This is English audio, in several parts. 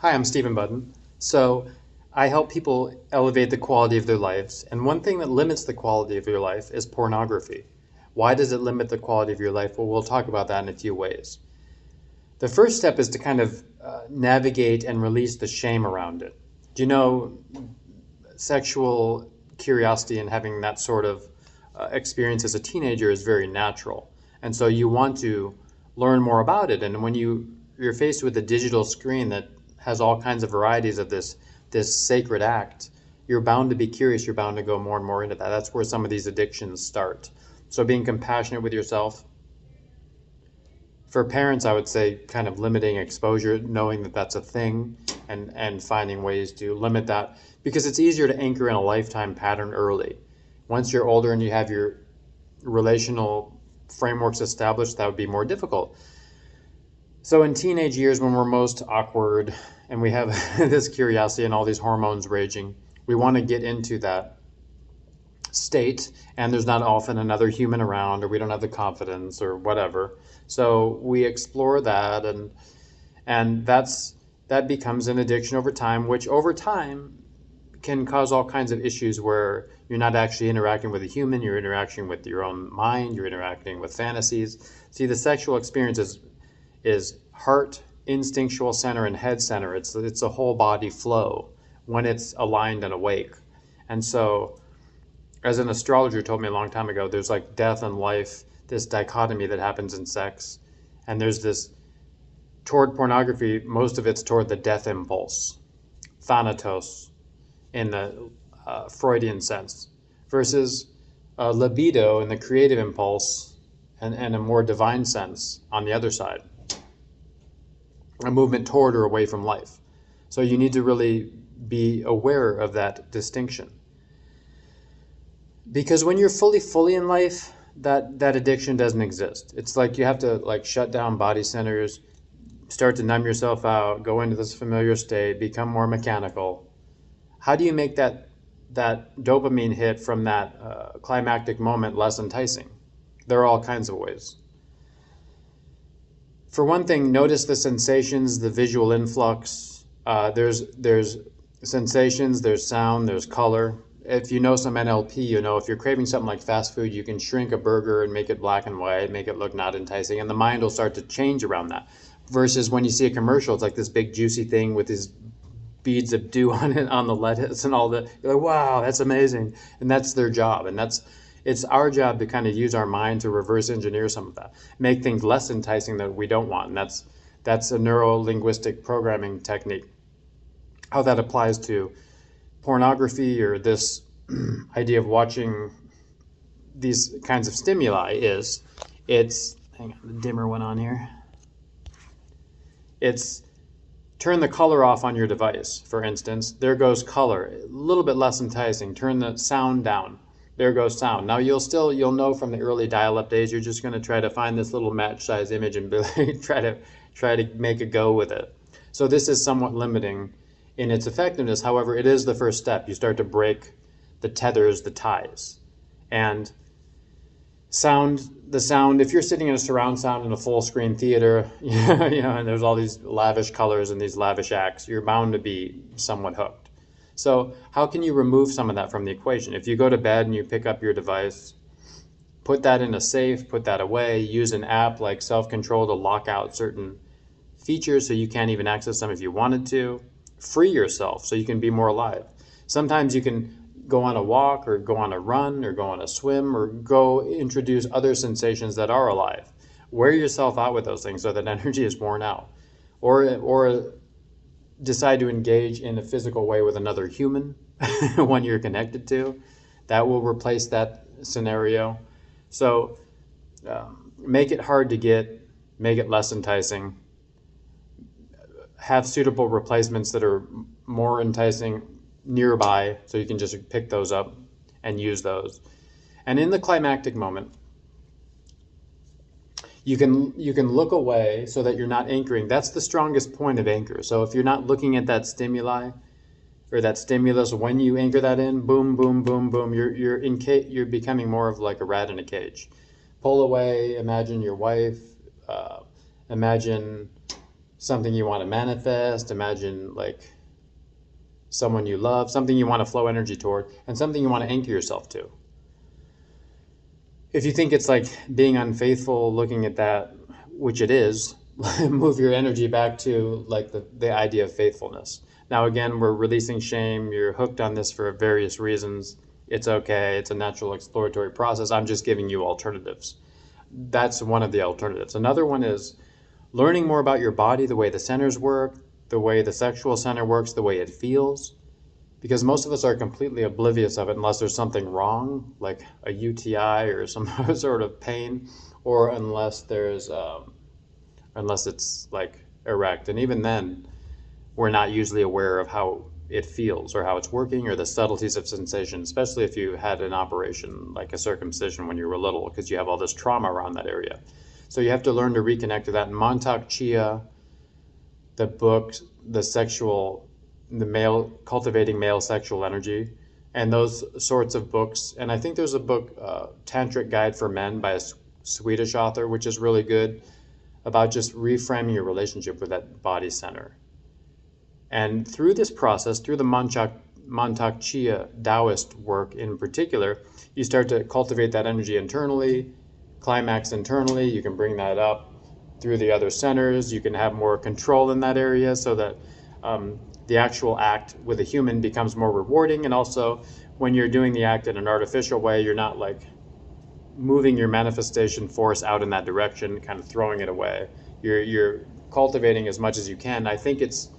Hi, I'm Stephen Budden. So I help people elevate the quality of their lives. And one thing that limits the quality of your life is pornography. Why does it limit the quality of your life? Well, we'll talk about that in a few ways. The first step is to kind of navigate and release the shame around it. Do you know sexual curiosity and having that sort of experience as a teenager is very natural. And so you want to learn more about it. And when you're faced with a digital screen that has all kinds of varieties of this sacred act, you're bound to be curious. You're bound to go more and more into that. That's where some of these addictions start. So being compassionate with yourself. For parents, I would say kind of limiting exposure, knowing that that's a thing, and finding ways to limit that, because it's easier to anchor in a lifetime pattern early. Once you're older and you have your relational frameworks established, that would be more difficult. So in teenage years, when we're most awkward and we have this curiosity and all these hormones raging, we want to get into that state, and there's not often another human around, or we don't have the confidence or whatever. So we explore that, and that becomes an addiction over time, which over time can cause all kinds of issues where you're not actually interacting with a human, you're interacting with your own mind, you're interacting with fantasies. See, the sexual experience is heart, instinctual center, and head center. It's a whole body flow when it's aligned and awake. And so, as an astrologer told me a long time ago, there's like death and life, this dichotomy that happens in sex. And there's this, toward pornography, most of it's toward the death impulse, thanatos, in the Freudian sense, versus libido in the creative impulse and a more divine sense on the other side, a movement toward or away from life. So you need to really be aware of that distinction. Because when you're fully in life, that addiction doesn't exist. It's like you have to like shut down body centers, start to numb yourself out, go into this familiar state, become more mechanical. How do you make that dopamine hit from that climactic moment less enticing? There are all kinds of ways. For one thing, notice the sensations, the visual influx. There's sensations, there's sound, there's color. If you know some NLP, you know if you're craving something like fast food, you can shrink a burger and make it black and white, make it look not enticing, and the mind will start to change around that. Versus when you see a commercial, it's like this big juicy thing with these beads of dew on it, on the lettuce and all that. You're like, wow, that's amazing. And that's their job. And it's our job to kind of use our mind to reverse engineer some of that, make things less enticing that we don't want. And that's a neuro-linguistic programming technique. How that applies to pornography or this idea of watching these kinds of stimuli is, hang on, the dimmer went on here. It's turn the color off on your device, for instance. There goes color, a little bit less enticing. Turn the sound down. There goes sound. Now you'll know from the early dial-up days, you're just going to try to find this little match-size image and try to make a go with it. So this is somewhat limiting in its effectiveness. However, it is the first step. You start to break the tethers, the ties. And the sound, if you're sitting in a surround sound in a full screen theater, and there's all these lavish colors and these lavish acts, you're bound to be somewhat hooked. So how can you remove some of that from the equation? If you go to bed and you pick up your device, put that in a safe, put that away, use an app like Self-Control to lock out certain features so you can't even access them if you wanted to. Free yourself so you can be more alive. Sometimes you can go on a walk or go on a run or go on a swim or go introduce other sensations that are alive. Wear yourself out with those things so that energy is worn out. Or decide to engage in a physical way with another human, one you're connected to. That will replace that scenario. So make it hard to get, make it less enticing. Have suitable replacements that are more enticing nearby so you can just pick those up and use those. And in the climactic moment, you can look away so that you're not anchoring. That's the strongest point of anchor. So if you're not looking at that stimuli or that stimulus, when you anchor that in, boom, boom, boom, boom, you're becoming more of like a rat in a cage. Pull away. Imagine your wife. Imagine something you want to manifest. Imagine like someone you love, something you want to flow energy toward, and something you want to anchor yourself to. If you think it's like being unfaithful, looking at that, which it is, move your energy back to like the idea of faithfulness. Now, again, we're releasing shame. You're hooked on this for various reasons. It's okay. It's a natural exploratory process. I'm just giving you alternatives. That's one of the alternatives. Another one is learning more about your body, the way the centers work, the way the sexual center works, the way it feels. Because most of us are completely oblivious of it unless there's something wrong, like a UTI or some sort of pain, or unless it's like erect. And even then, we're not usually aware of how it feels or how it's working or the subtleties of sensation, especially if you had an operation like a circumcision when you were little, because you have all this trauma around that area. So you have to learn to reconnect to that. And Mantak Chia, the book, the male, cultivating male sexual energy, and those sorts of books. And I think there's a book, Tantric Guide for Men by a Swedish author, which is really good about just reframing your relationship with that body center. And through this process, through the Mantak Chia Taoist work in particular, you start to cultivate that energy internally, climax internally. You can bring that up through the other centers. You can have more control in that area so that the actual act with a human becomes more rewarding. And also, when you're doing the act in an artificial way, you're not like moving your manifestation force out in that direction, kind of throwing it away. You're cultivating as much as you can. I think it's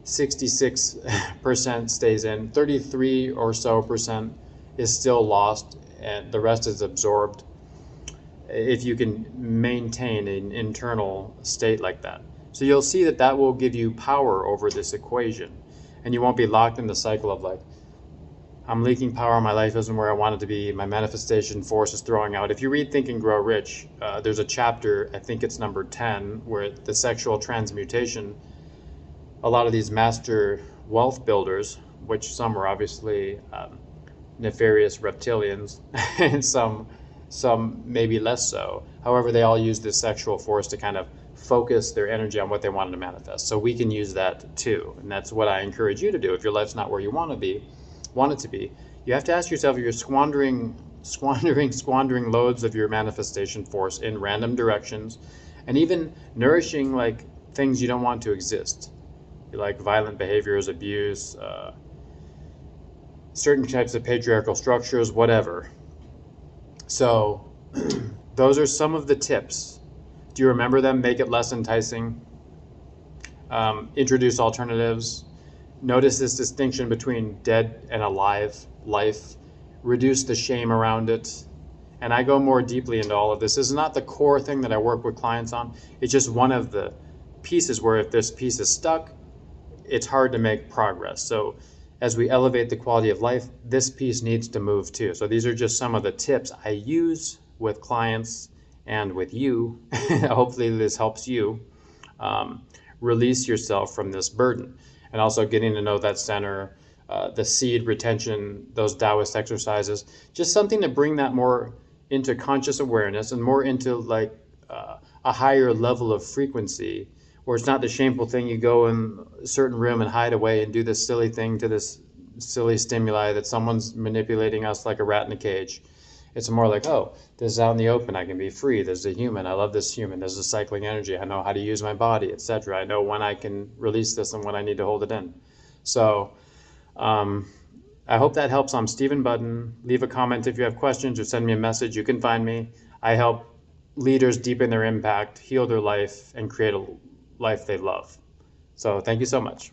66% stays in, 33 or so percent is still lost, and the rest is absorbed. If you can maintain an internal state like that. So you'll see that that will give you power over this equation, and you won't be locked in the cycle of like, I'm leaking power, my life isn't where I want it to be, my manifestation force is throwing out. If you read Think and Grow Rich, there's a chapter, I think it's number 10, where the sexual transmutation, a lot of these master wealth builders, which some are obviously nefarious reptilians, and some maybe less so. However, they all use this sexual force to kind of focus their energy on what they wanted to manifest. So we can use that too. And that's what I encourage you to do. If your life's not where you want it to be, you have to ask yourself if you're squandering loads of your manifestation force in random directions, and even nourishing like things you don't want to exist, like violent behaviors, abuse, certain types of patriarchal structures, whatever. So those are some of the tips. Do you remember them? Make it less enticing. Introduce alternatives. Notice this distinction between dead and alive life. Reduce the shame around it. And I go more deeply into all of this. This is not the core thing that I work with clients on. It's just one of the pieces where if this piece is stuck, it's hard to make progress. So as we elevate the quality of life, this piece needs to move too. So these are just some of the tips I use with clients and with you. Hopefully this helps you release yourself from this burden. And also getting to know that center, the seed retention, those Taoist exercises, just something to bring that more into conscious awareness and more into like a higher level of frequency, where it's not the shameful thing you go in a certain room and hide away and do this silly thing to this silly stimuli that someone's manipulating us like a rat in a cage. It's more like, oh, this is out in the open. I can be free. There's a human. I love this human. There's a cycling energy. I know how to use my body, etc. I know when I can release this and when I need to hold it in. So I hope that helps. I'm Stephen Button. Leave a comment if you have questions or send me a message. You can find me. I help leaders deepen their impact, heal their life, and create a life they love. So thank you so much.